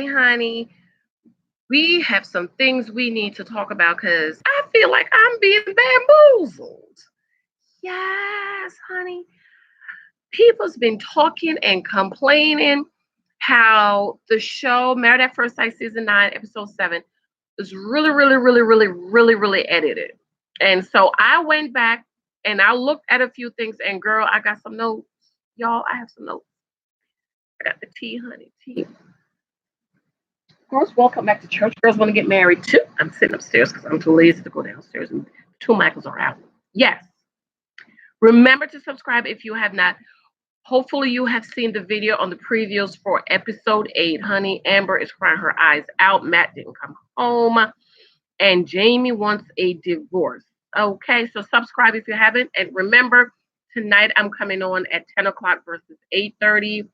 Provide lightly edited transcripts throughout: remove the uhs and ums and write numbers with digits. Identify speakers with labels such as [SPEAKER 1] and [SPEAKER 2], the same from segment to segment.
[SPEAKER 1] Hi, honey. We have some things we need to talk about because I feel like I'm being bamboozled. Yes, honey. People's been talking and complaining how the show Married at First Sight season 9, episode 7 is really edited. And so I went back and I looked at a few things, and girl, I got some notes. Y'all, I have some notes. I got the tea, honey, tea. Girls, welcome back to church. Girls want to get married too. I'm sitting upstairs because I'm too lazy to go downstairs, and 2 Michaels are out. Yes. Remember to subscribe if you have not. Hopefully you have seen the video on the previews for episode 8. Honey, Amber is crying her eyes out. Matt didn't come home. And Jamie wants a divorce. Okay, so subscribe if you haven't. And remember, tonight I'm coming on at 10 o'clock versus 8:30.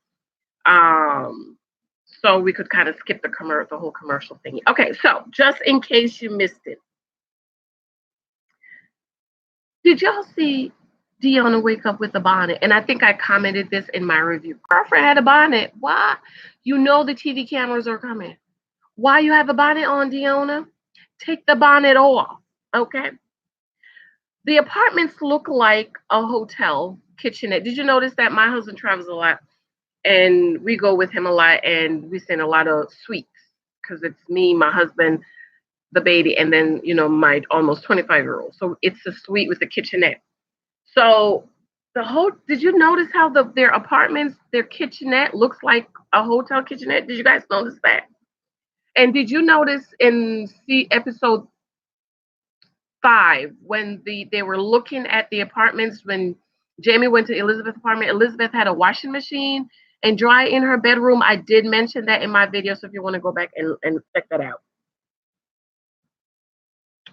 [SPEAKER 1] So we could kind of skip the whole commercial thingy. Okay, so just in case you missed it. Did y'all see Deanna wake up with a bonnet? And I think I commented this in my review. Girlfriend had a bonnet. Why? You know the TV cameras are coming. Why you have a bonnet on, Deanna? Take the bonnet off, okay? The apartments look like a hotel kitchenette. Did you notice that my husband travels a lot? And we go with him a lot, and we send a lot of suites because it's me, my husband, the baby, and then, my almost 25-year-old. So it's a suite with a kitchenette. So did you notice how their apartments, their kitchenette looks like a hotel kitchenette? Did you guys notice that? And did you notice in episode 5 when they were looking at the apartments when Jamie went to Elizabeth's apartment? Elizabeth had a washing machine and dry in her bedroom. I did mention that in my video, so if you want to go back and check that out.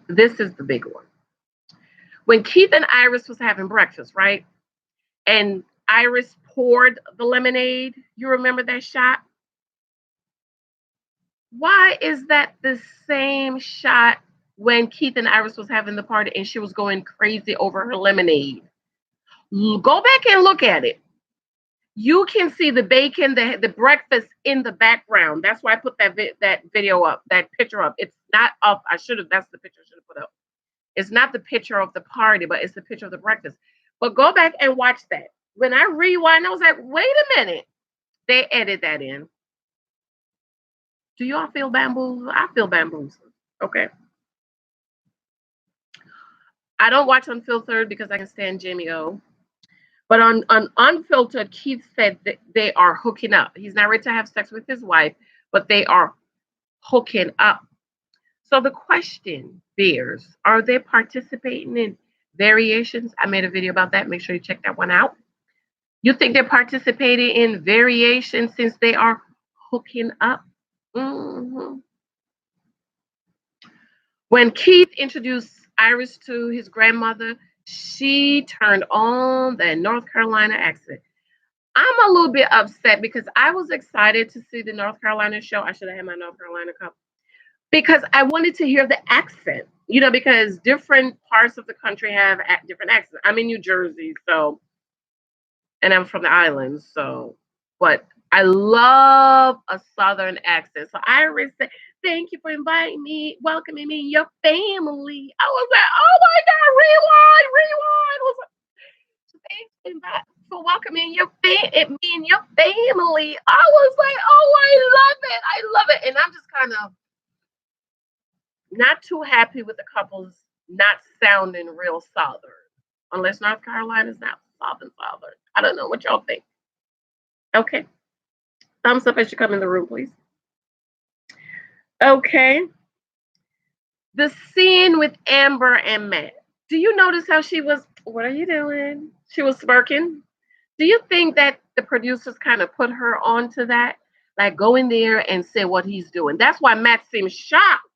[SPEAKER 1] This is the big one. When Keith and Iris was having breakfast, right? And Iris poured the lemonade. You remember that shot? Why is that the same shot when Keith and Iris was having the party and she was going crazy over her lemonade? Go back and look at it. You can see the bacon, the breakfast in the background. That's why I put that video up, that picture up. It's not up. That's the picture I should have put up. It's not the picture of the party, but it's the picture of the breakfast. But go back and watch that. When I rewind, I was like, wait a minute. They edit that in. Do y'all feel bamboozled? I feel bamboozled. Okay. I don't watch Unfiltered because I can stand Jamie O. But on Unfiltered, Keith said that they are hooking up. He's not ready to have sex with his wife, but they are hooking up. So the question bears, are they participating in variations? I made a video about that. Make sure you check that one out. You think they're participating in variations since they are hooking up? Mm-hmm. When Keith introduced Iris to his grandmother, she turned on the North Carolina accent. I'm a little bit upset because I was excited to see the North Carolina show. I should have had my North Carolina cup. Because I wanted to hear the accent, because different parts of the country have different accents. I'm in New Jersey, and I'm from the islands, but I love a Southern accent. So Iris said, thank you for inviting me, welcoming me, your family. I was like, oh my God, rewind. Thanks for welcoming me and your family. I was like, oh, I love it. And I'm just kind of not too happy with the couples not sounding real Southern, unless North Carolina's not Southern. I don't know what y'all think. Okay. Thumbs up as you come in the room, please. Okay. The scene with Amber and Matt. Do you notice how she was, what are you doing? She was smirking. Do you think that the producers kind of put her onto that? Like, go in there and say what he's doing. That's why Matt seems shocked.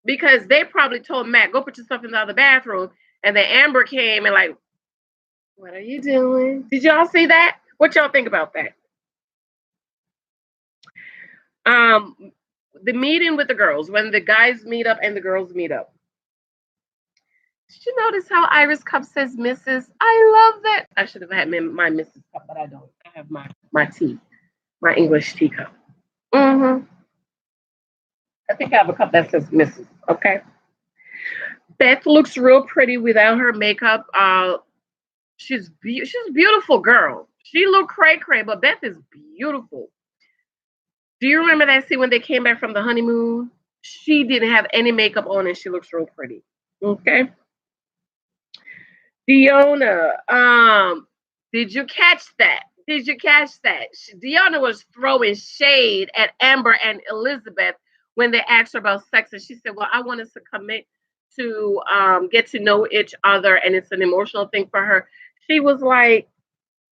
[SPEAKER 1] Because they probably told Matt, go put yourself in the other bathroom. And then Amber came and like, what are you doing? Did y'all see that? What y'all think about that? The meeting with the girls, when the guys meet up and the girls meet up. Did you notice how Iris Cup says Mrs.? I love that. I should have had my Mrs. Cup, but I don't. I have my tea, my English tea cup. Mm-hmm. I think I have a cup that says Mrs. Okay. Beth looks real pretty without her makeup. She's a beautiful girl. She look cray cray, but Beth is beautiful. Do you remember that scene when they came back from the honeymoon? She didn't have any makeup on and she looks real pretty. Okay. Diona, did you catch that? Did you catch that? Diona was throwing shade at Amber and Elizabeth when they asked her about sex, and she said, "Well, I want us to commit to get to know each other, and it's an emotional thing for her." She was like,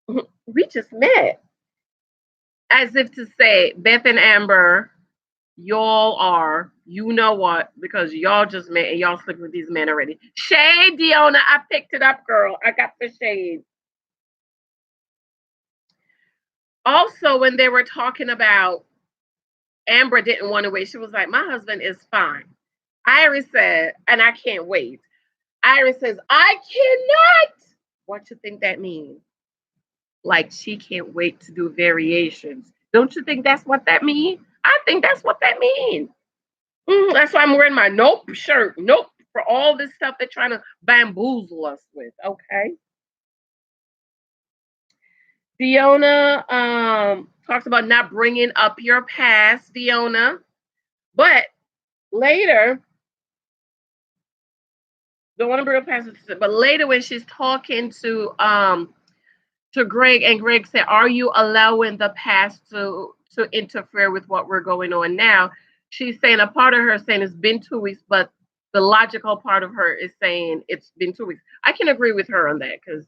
[SPEAKER 1] "We just met," as if to say, "Beth and Amber, y'all are, you know what, because y'all just met and y'all sleep with these men already." Shade, Diona, I picked it up, girl. I got the shade. Also, when they were talking about Amber didn't want to wait, she was like, "My husband is fine." Iris said, and I can't wait. Iris says, "I cannot." What you think that means? Like she can't wait to do variations. Don't you think that's what that means? I think that's what that means. That's why I'm wearing my nope shirt. Nope for all this stuff they're trying to bamboozle us with. Okay. Fiona talks about not bringing up your past, Fiona. But later, don't want to bring up past, but later when she's talking to Greg, and Greg said, "Are you allowing the past to interfere with what we're going on now?" She's saying a part of her saying it's been 2 weeks, but the logical part of her is saying it's been 2 weeks. I can agree with her on that because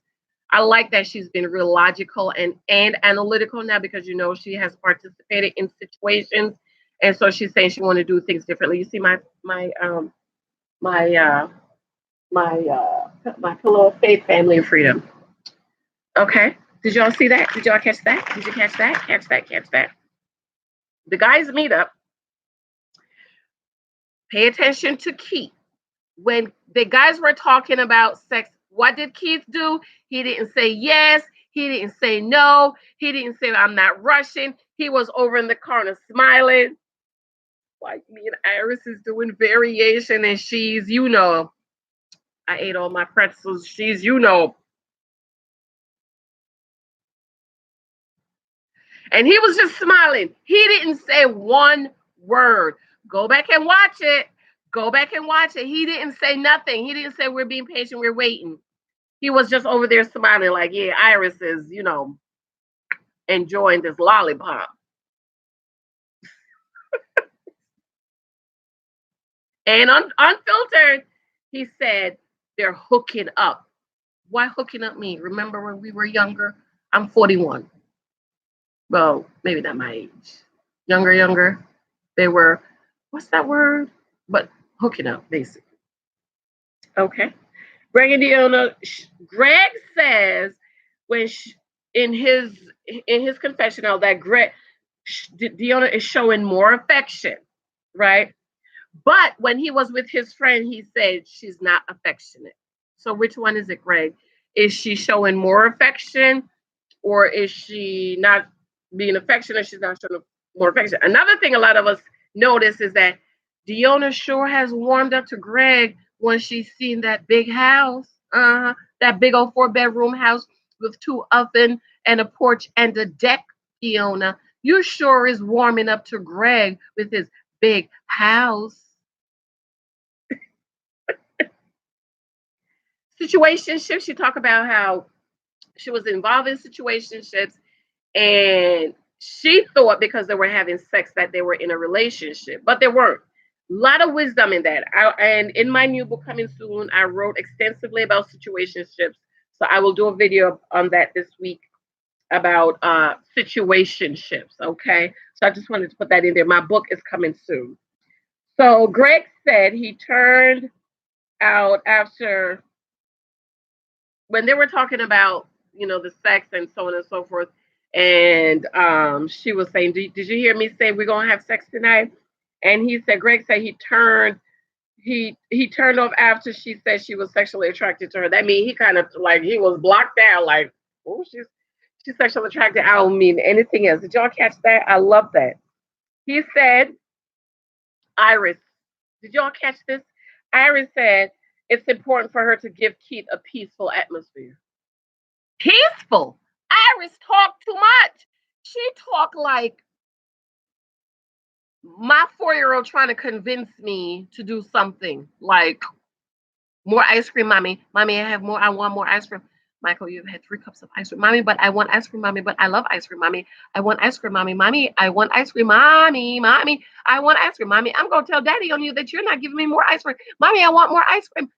[SPEAKER 1] I like that she's been real logical and analytical now because she has participated in situations, and so she's saying she want to do things differently. You see my my pillow of faith, family, and freedom. Okay. Did y'all see that? Did y'all catch that? Did you catch that? Catch that, catch that. The guys meet up. Pay attention to Keith. When the guys were talking about sex, what did Keith do? He didn't say yes. He didn't say no. He didn't say, "I'm not rushing." He was over in the corner smiling. Like me and Iris is doing variation, and I ate all my pretzels. And he was just smiling. He didn't say one word. Go back and watch it. Go back and watch it. He didn't say nothing. He didn't say we're being patient, we're waiting. He was just over there smiling, like, yeah, Iris is, enjoying this lollipop. And unfiltered, he said they're hooking up. Why hooking up me? Remember when we were younger? I'm 41. Well, maybe not my age. Younger. They were, what's that word? But hooking up, basically. Okay. Greg and Diona. Greg says when in his confessional that Diona is showing more affection, right? But when he was with his friend, he said she's not affectionate. So which one is it, Greg? Is she showing more affection, or is she not being affectionate? She's not showing more affection. Another thing a lot of us notice is that Diona sure has warmed up to Greg when she's seen that big house, that big old 4-bedroom house with 2 oven and a porch and a deck. Diona, you sure is warming up to Greg with his big house. Situationships. She talked about how she was involved in situationships and she thought because they were having sex that they were in a relationship, but they weren't. A lot of wisdom in that. And in my new book coming soon, I wrote extensively about situationships. So I will do a video on that this week about situationships. Okay. So I just wanted to put that in there. My book is coming soon. So Greg said he turned out after when they were talking about the sex and so on and so forth, and she was saying, did you hear me say we're gonna have sex tonight? And Greg said he turned off after she said she was sexually attracted to her. That means he kind of like he was blocked out, like, oh, she's sexually attracted. I don't mean anything else. Did y'all catch that? I love that. He said, Iris, did y'all catch this? Iris said it's important for her to give Keith a peaceful atmosphere. Peaceful. Iris talked too much. She talked like my 4-year-old trying to convince me to do something like more ice cream, mommy. Mommy, I have more. I want more ice cream. Michael, you've had 3 cups of ice cream. Mommy, but I want ice cream, mommy, but I love ice cream, mommy. I want ice cream, mommy. Mommy, I want ice cream, mommy. Mommy, I want ice cream, mommy. I'm going to tell daddy on you that you're not giving me more ice cream. Mommy, I want more ice cream.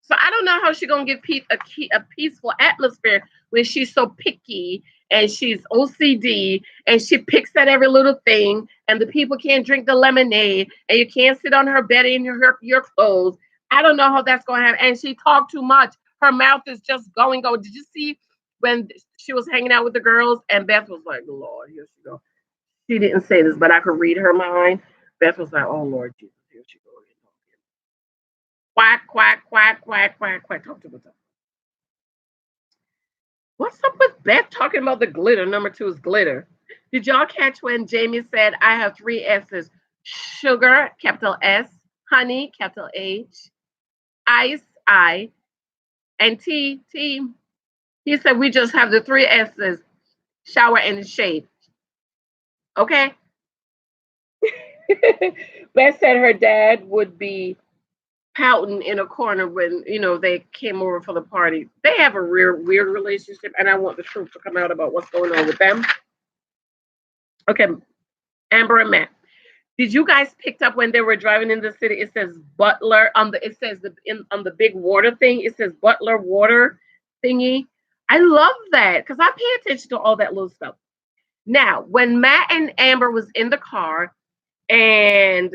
[SPEAKER 1] So I don't know how she's going to give Pete a peaceful atmosphere when she's so picky and she's OCD and she picks at every little thing and the people can't drink the lemonade and you can't sit on her bed in your clothes. I don't know how that's going to happen. And she talked too much. Her mouth is just going. Did you see when she was hanging out with the girls and Beth was like, Lord, here she goes. She didn't say this, but I could read her mind. Beth was like, oh, Lord Jesus, here she goes. Quack, quack, quack, quack, quack, quack. Talk to me. What's up with Beth talking about the glitter? Number 2 is glitter. Did y'all catch when Jamie said, I have 3 S's? Sugar, capital S, honey, capital H, ice, I, and T. He said, we just have the 3 S's, shower and shade. Okay? Beth said her dad would be pouting in a corner when they came over for the party. They have a weird relationship, and I want the truth to come out about what's going on with them. Okay, Amber and Matt. Did you guys pick up when they were driving in the city? It says Butler on the big water thing. It says Butler water thingy. I love that because I pay attention to all that little stuff. Now, when Matt and Amber was in the car, and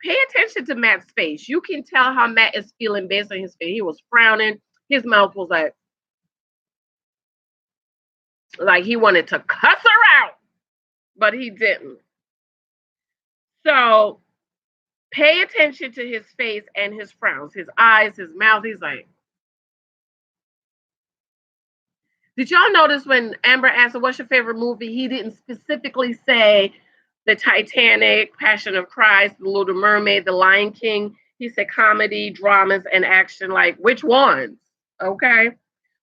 [SPEAKER 1] pay attention to Matt's face. You can tell how Matt is feeling based on his face. He was frowning. His mouth was like he wanted to cuss her out, but he didn't. So pay attention to his face and his frowns, his eyes, his mouth. He's like, did y'all notice when Amber asked him, what's your favorite movie? He didn't specifically say the Titanic, Passion of Christ, The Little Mermaid, The Lion King. He said comedy, dramas, and action. Like, which ones? Okay.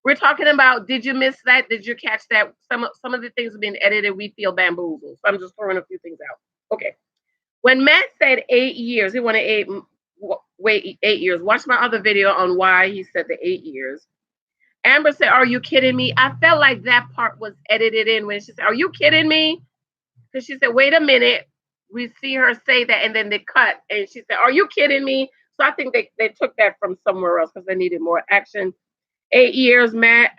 [SPEAKER 1] We're talking about, did you miss that? Did you catch that? Some of the things have been edited. We feel bamboozled. So I'm just throwing a few things out. Okay. When Matt said 8 years, he wanted 8 years. Watch my other video on why he said the 8 years. Amber said, are you kidding me? I felt like that part was edited in when she said, are you kidding me? Because she said, wait a minute. We see her say that, and then they cut. And she said, are you kidding me? So I think they took that from somewhere else because they needed more action. 8 years, Matt.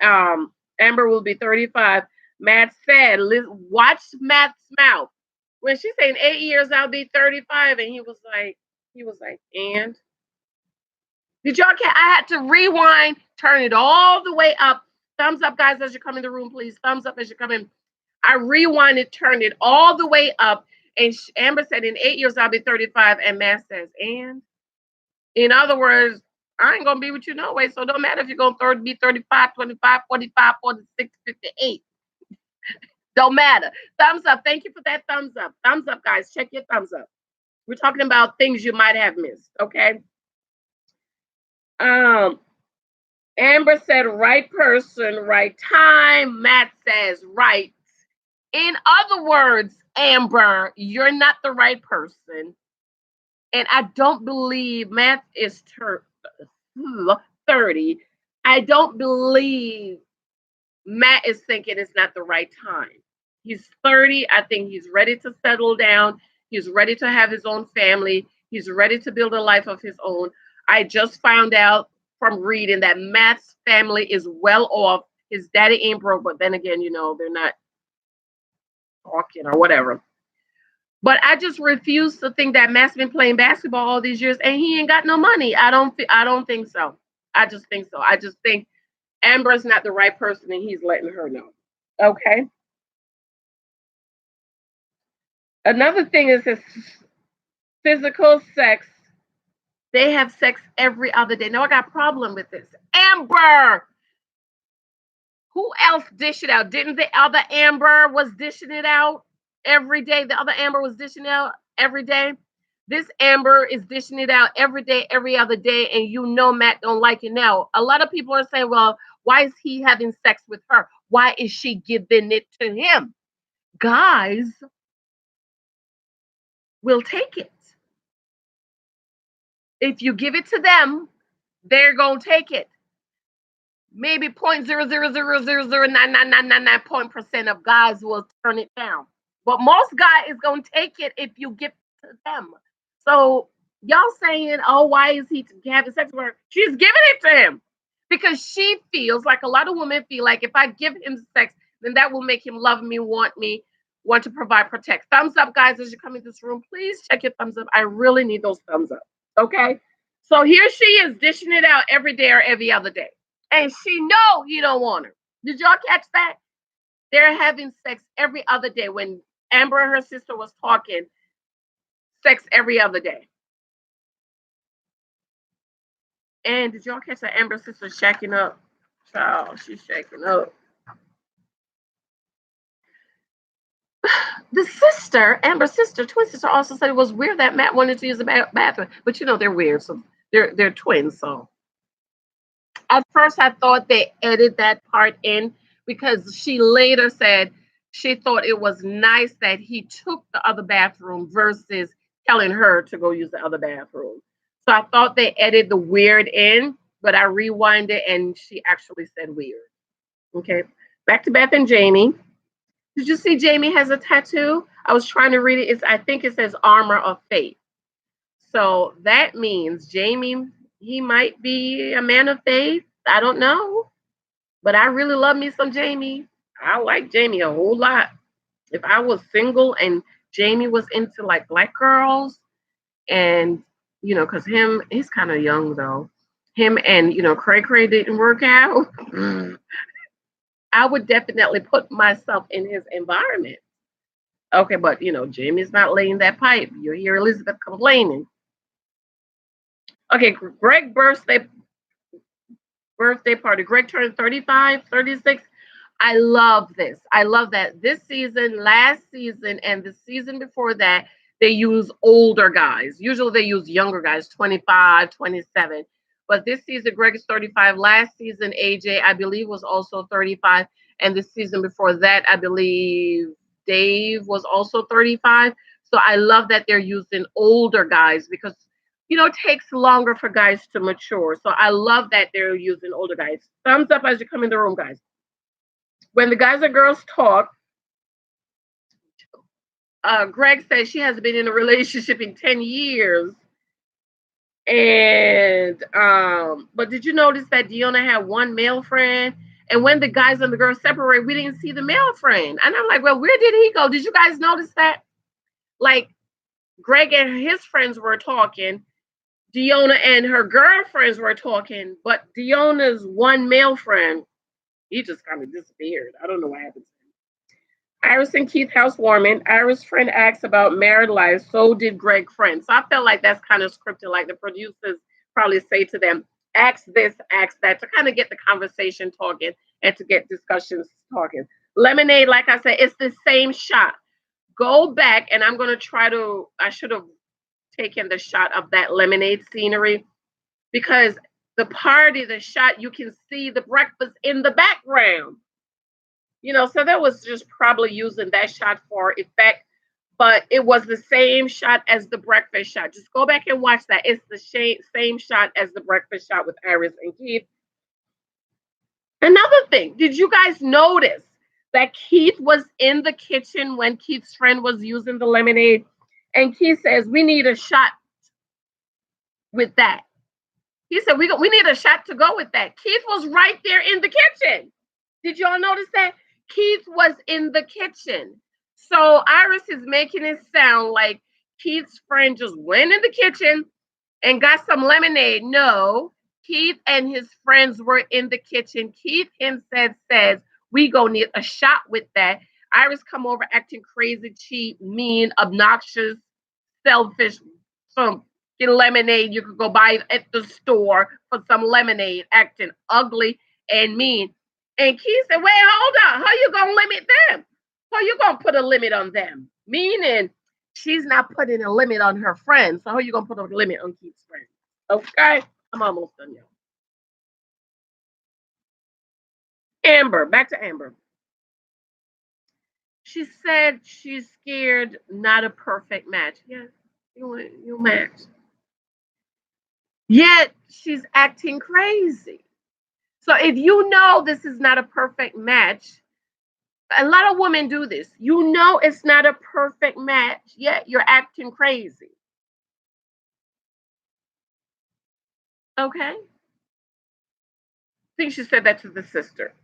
[SPEAKER 1] Amber will be 35. Matt said, watch Matt's mouth. When she's saying 8 years, I'll be 35. And he was like, and? Did y'all catch? I had to rewind, turn it all the way up. Thumbs up, guys, as you come in the room, please. Thumbs up as you come in. I rewinded, turned it all the way up. And Amber said, in 8 years, I'll be 35. And Matt says, and? In other words, I ain't going to be with you no way. So it don't matter if you're going to be 35, 25, 45, 46, 58. Don't matter. Thumbs up. Thank you for that thumbs up. Thumbs up, guys. Check your thumbs up. We're talking about things you might have missed. Okay. Amber said, right person, right time. Matt says, right. In other words, Amber, you're not the right person. And I don't believe Matt is 30. I don't believe Matt is thinking it's not the right time. He's 30. I think he's ready to settle down. He's ready to have his own family. He's ready to build a life of his own. I just found out from reading that Matt's family is well off. His daddy ain't broke, but then again, they're not talking or whatever. But I just refuse to think that Matt's been playing basketball all these years and he ain't got no money. I don't think so. I just think so. I just think Amber's not the right person and he's letting her know. Okay. Another thing is this physical sex. They have sex every other day. No, I got a problem with this. Amber! Who else dished it out? Didn't the other Amber was dishing it out? every day. The other Amber was dishing out every day. This Amber is dishing it out every day, every other day, and you know Matt don't like it now. A lot of people are saying, well, why is he having sex with her? Why is she giving it to him? Guys will take it. If you give it to them, they're gonna take it. Maybe 0.00000999999% of guys will turn it down. But most guys is gonna take it if you give it to them. So y'all saying, oh, why is he having sex with her? She's giving it to him because she feels like a lot of women feel like if I give him sex, then that will make him love me, want to provide, protect. Thumbs up, guys, as you come in this room. Please check your thumbs up. I really need those thumbs up. Okay. So here she is dishing it out every day or every other day. And she know he don't want her. Did y'all catch that? They're having sex every other day. When Amber and her sister was talking, sex every other day. And did y'all catch that Amber's sister shacking up? Child, she's shaking up. The sister, Amber's sister, twin sister, also said it was weird that Matt wanted to use the bathroom. But you know they're weird, so they're twins. So at first I thought they edited that part in because she later said she thought it was nice that he took the other bathroom versus telling her to go use the other bathroom. So I thought they edited the weird in, but I rewind it and she actually said weird. Okay, back to Beth and Jamie. Did you see Jamie has a tattoo? I was trying to read it. I think it says Armor of Faith. So that means Jamie, he might be a man of faith. I don't know. But I really love me some Jamie. I like Jamie a whole lot. If I was single and Jamie was into like black girls and, because he's kind of young though. Him and, Cray Cray didn't work out. I would definitely put myself in his environment. Okay, but, Jamie's not laying that pipe. You hear Elizabeth complaining. Okay, Greg birthday party. Greg turned 35, 36. I love this. I love that this season, last season, and the season before that, they use older guys. Usually they use younger guys, 25, 27. But this season, Greg is 35. Last season, AJ, I believe, was also 35. And the season before that, I believe Dave was also 35. So I love that they're using older guys because it takes longer for guys to mature. So I love that they're using older guys. Thumbs up as you come in the room, guys. When the guys and girls talk, Greg says she hasn't been in a relationship in 10 years. And, but did you notice that Deanna had one male friend? And when the guys and the girls separate, we didn't see the male friend. And I'm like, well, where did he go? Did you guys notice that? Like, Greg and his friends were talking. Deanna and her girlfriends were talking, but Deanna's one male friend, he just kind of disappeared. I don't know what happened to him. Iris and Keith housewarming. Iris' friend asked about married life. So did Greg's friend. So I felt like that's kind of scripted, like the producers probably say to them, ask this, ask that, to kind of get the conversation talking and to get discussions talking. Lemonade, like I said, it's the same shot. Go back, and I'm going to I should have taken the shot of that lemonade scenery because the party, the shot, you can see the breakfast in the background. So that was just probably using that shot for effect, but it was the same shot as the breakfast shot. Just go back and watch that. It's the same shot as the breakfast shot with Iris and Keith. Another thing, did you guys notice that Keith was in the kitchen when Keith's friend was using the lemonade? And Keith says, we need a shot with that. He said, we need a shot to go with that. Keith was right there in the kitchen. Did y'all notice that? Keith was in the kitchen. So Iris is making it sound like Keith's friend just went in the kitchen and got some lemonade. No, Keith and his friends were in the kitchen. Keith himself says, we gonna need a shot with that. Iris come over acting crazy, cheap, mean, obnoxious, selfish, some lemonade you could go buy at the store for some lemonade, acting ugly and mean. And Keith said, wait, hold on. How you gonna limit them? How you gonna put a limit on them? Meaning she's not putting a limit on her friends. So how are you gonna put a limit on Keith's friends? Okay, I'm almost done, y'all. Amber, back to Amber. She said she's scared, not a perfect match. Yes, you match. Yet she's acting crazy. So if you know this is not a perfect match, a lot of women do this. You know it's not a perfect match, yet you're acting crazy. Okay? I think she said that to the sister.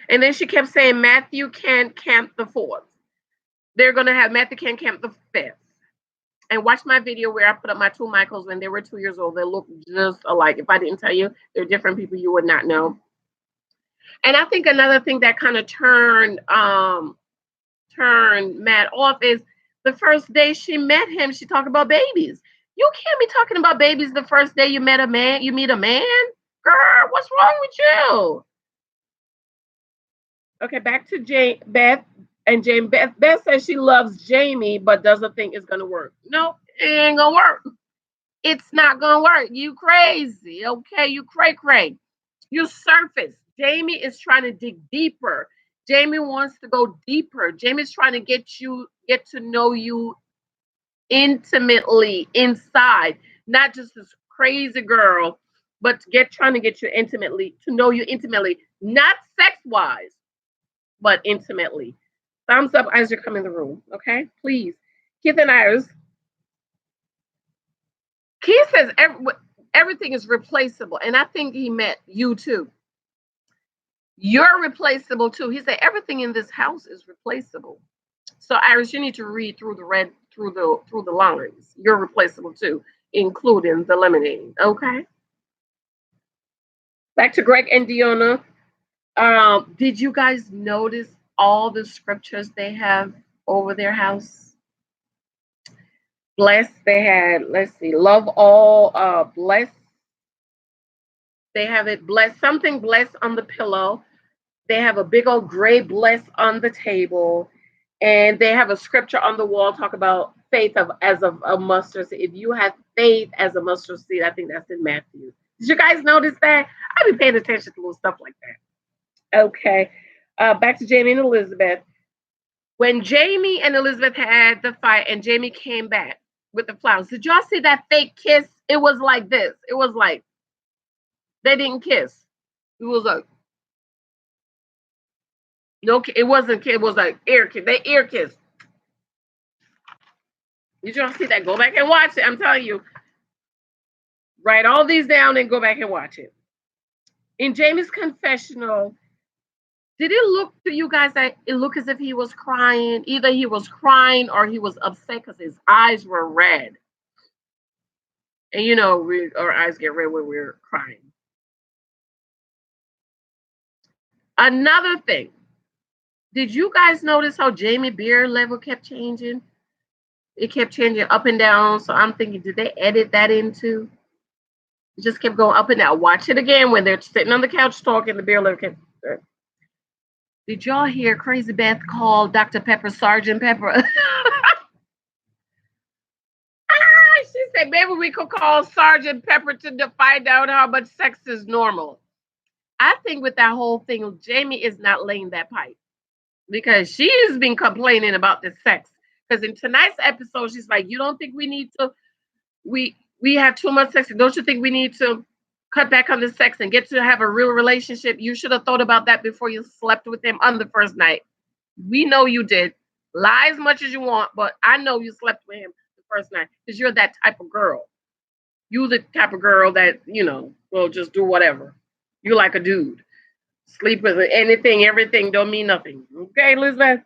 [SPEAKER 1] And then she kept saying Matthew can't camp the fourth. They're gonna have Matthew can't camp the fifth. And watch my video where I put up my two Michaels when they were 2 years old. They look just alike. If I didn't tell you, they're different people, you would not know. And I think another thing that kind of turned Matt off is the first day she met him, she talked about babies. You can't be talking about babies the first day you met a man. You meet a man, girl. What's wrong with you? Okay, back to Beth and Jamie. Beth says she loves Jamie, but doesn't think it's gonna work. No, it ain't gonna work. It's not gonna work. You crazy, okay? You cray. You surface. Jamie is trying to dig deeper. Jamie wants to go deeper. Jamie's trying to get to know you intimately inside, not just this crazy girl, but trying to get you intimately, to know you intimately, not sex wise, but intimately. Thumbs up as you come in the room, okay? Please. Keith and Iris. Keith says everything is replaceable, and I think he meant you too. You're replaceable too. He said everything in this house is replaceable. So Iris, you need to read through the lines. You're replaceable too, including the lemonade. Okay. Back to Greg and Diona. Did you guys notice all the scriptures they have over their house? Blessed, they had, let's see, love all, blessed. They have it blessed, something blessed on the pillow. They have a big old gray bless on the table. And they have a scripture on the wall talk about faith as a mustard seed. If you have faith as a mustard seed, I think that's in Matthew. Did you guys notice that? I've been paying attention to little stuff like that. Okay. Back to Jamie and Elizabeth. When Jamie and Elizabeth had the fight and Jamie came back with the flowers, did y'all see that fake kiss? It was like this. It was like they didn't kiss. It was like, no, it wasn't. It was like ear kiss. They ear kissed. Did y'all see that? Go back and watch it. I'm telling you. Write all these down and go back and watch it. In Jamie's confessional, did it look to you guys that it looked as if he was crying? Either he was crying or he was upset because his eyes were red. And you know, our eyes get red when we're crying. Another thing, did you guys notice how Jamie beer level kept changing? It kept changing up and down. So I'm thinking, did they edit that into? It just kept going up and down. Watch it again when they're sitting on the couch talking. The beer level kept. Did y'all hear Crazy Beth call Dr. Pepper Sergeant Pepper? She said, maybe we could call Sergeant Pepper to find out how much sex is normal. I think with that whole thing, Jamie is not laying that pipe because she's been complaining about the sex. Because in tonight's episode, she's like, you don't think we need to, we have too much sex. Don't you think we need to cut back on the sex and get to have a real relationship? You should have thought about that before you slept with him on the first night. We know you did. Lie as much as you want, but I know you slept with him the first night because you're that type of girl. You're the type of girl that, will just do whatever. You're like a dude. Sleep with anything, everything, don't mean nothing. Okay, Elizabeth?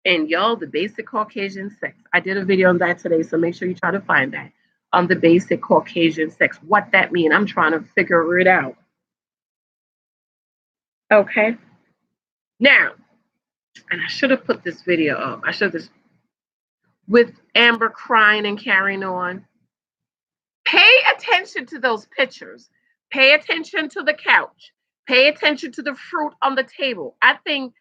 [SPEAKER 1] And y'all, the basic Caucasian sex. I did a video on that today, so make sure you try to find that. On the basic Caucasian sex. What that mean? I'm trying to figure it out. Okay. Now, and I should have put this video up. With Amber crying and carrying on. Pay attention to those pictures. Pay attention to the couch. Pay attention to the fruit on the table. I think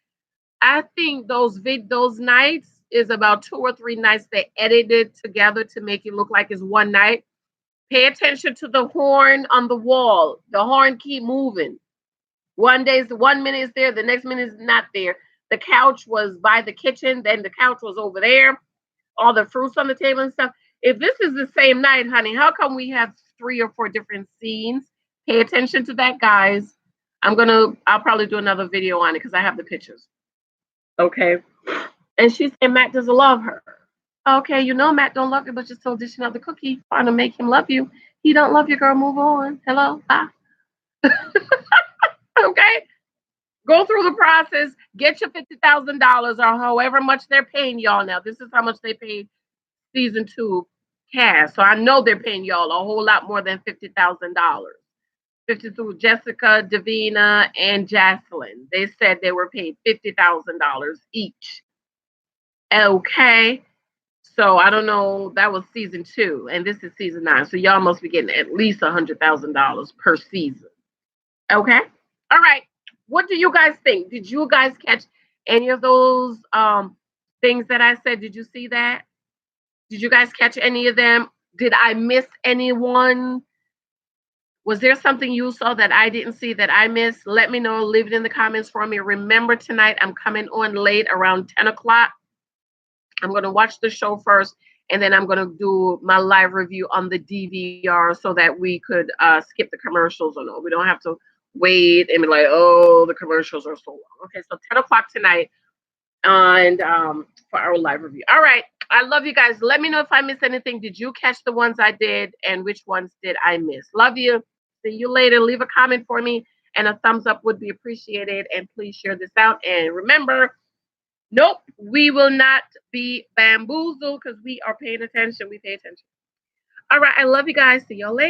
[SPEAKER 1] those nights is about 2 or 3 nights they edited together to make it look like it's one night. Pay attention to the horn on the wall. The horn keep moving. One minute is there, the next minute is not there. The couch was by the kitchen, then the couch was over there. All the fruits on the table and stuff. If this is the same night, honey, how come we have 3 or 4 different scenes? Pay attention to that, guys. I'll probably do another video on it because I have the pictures. Okay. And she said Matt doesn't love her. Okay, you know Matt don't love you, but you're still dishing out the cookie, trying to make him love you. He don't love you, girl. Move on. Hello, bye. Okay, go through the process. Get your $50,000 or however much they're paying y'all now. This is how much they paid season 2 cast. So I know they're paying y'all a whole lot more than $50,000. 52 Jessica, Davina, and Jocelyn. They said they were paid $50,000 each. Okay. So I don't know. That was season 2, and this is season 9. So y'all must be getting at least $100,000 per season. Okay. All right. What do you guys think? Did you guys catch any of those things that I said? Did you see that? Did you guys catch any of them? Did I miss anyone? Was there something you saw that I didn't see that I missed? Let me know. Leave it in the comments for me. Remember, tonight I'm coming on late around 10 o'clock. I'm going to watch the show first, and then I'm going to do my live review on the DVR so that we could skip the commercials or no. We don't have to wait and be like, oh, the commercials are so long. Okay, so 10 o'clock tonight and for our live review. All right. I love you guys. Let me know if I missed anything. Did you catch the ones I did, and which ones did I miss? Love you. See you later. Leave a comment for me, and a thumbs up would be appreciated. And please share this out. And remember, nope, we will not be bamboozled because we are paying attention. We pay attention. All right. I love you guys. See y'all later.